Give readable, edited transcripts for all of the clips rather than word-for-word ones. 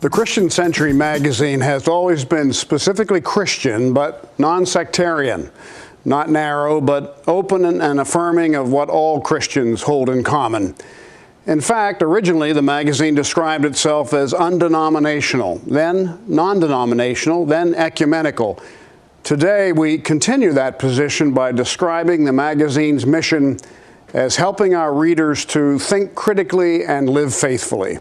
The Christian Century magazine has always been specifically Christian, but non-sectarian, not narrow, but open and affirming of what all Christians hold in common. In fact, originally the magazine described itself as undenominational, then non-denominational, then ecumenical. Today, we continue that position by describing the magazine's mission as helping our readers to think critically and live faithfully.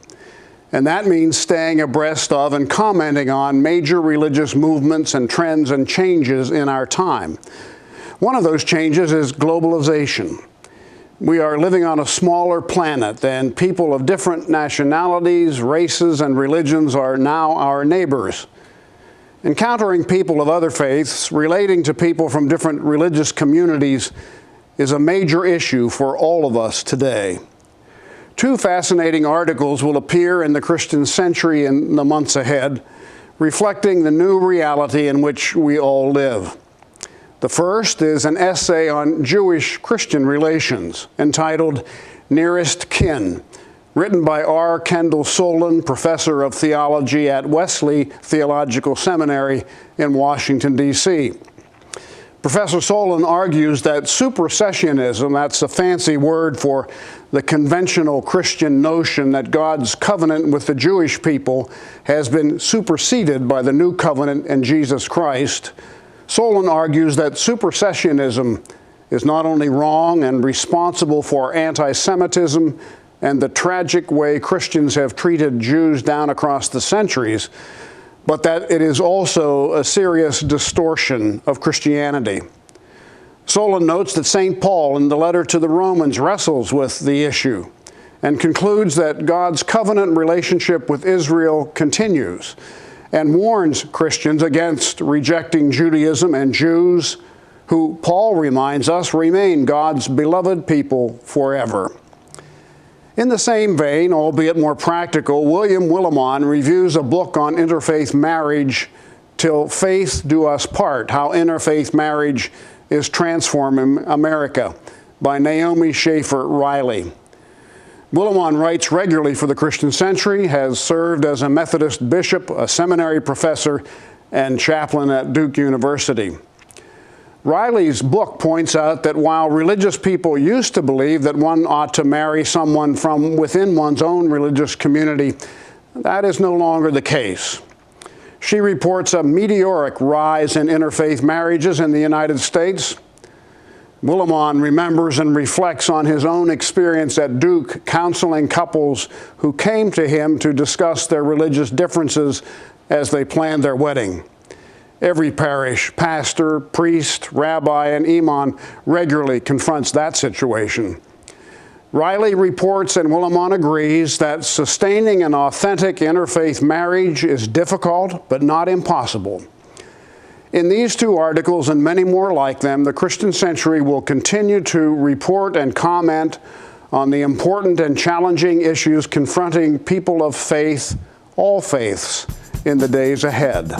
And that means staying abreast of and commenting on major religious movements and trends and changes in our time. One of those changes is globalization. We are living on a smaller planet, and people of different nationalities, races, and religions are now our neighbors. Encountering people of other faiths, relating to people from different religious communities, is a major issue for all of us today. Two fascinating articles will appear in the Christian Century in the months ahead, reflecting the new reality in which we all live. The first is an essay on Jewish-Christian relations entitled Nearest Kin, written by R. Kendall Solon, professor of theology at Wesley Theological Seminary in Washington, D.C. Professor Solon argues that supersessionism, that's a fancy word for the conventional Christian notion that God's covenant with the Jewish people has been superseded by the new covenant in Jesus Christ. Solon argues that supersessionism is not only wrong and responsible for anti-Semitism and the tragic way Christians have treated Jews down across the centuries, but that it is also a serious distortion of Christianity. Solon notes that St. Paul, in the letter to the Romans, wrestles with the issue and concludes that God's covenant relationship with Israel continues and warns Christians against rejecting Judaism and Jews who, Paul reminds us, remain God's beloved people forever. In the same vein, albeit more practical, William Willimon reviews a book on interfaith marriage, Till Faith Do Us Part, How Interfaith Marriage is Transforming America, by Naomi Schaefer Riley. Willimon writes regularly for the Christian Century, has served as a Methodist bishop, a seminary professor, and chaplain at Duke University. Riley's book points out that while religious people used to believe that one ought to marry someone from within one's own religious community, that is no longer the case. She reports a meteoric rise in interfaith marriages in the United States. Willimon remembers and reflects on his own experience at Duke counseling couples who came to him to discuss their religious differences as they planned their wedding. Every parish, pastor, priest, rabbi, and imam regularly confronts that situation. Riley reports, and Willimon agrees, that sustaining an authentic interfaith marriage is difficult, but not impossible. In these two articles and many more like them, the Christian Century will continue to report and comment on the important and challenging issues confronting people of faith, all faiths, in the days ahead.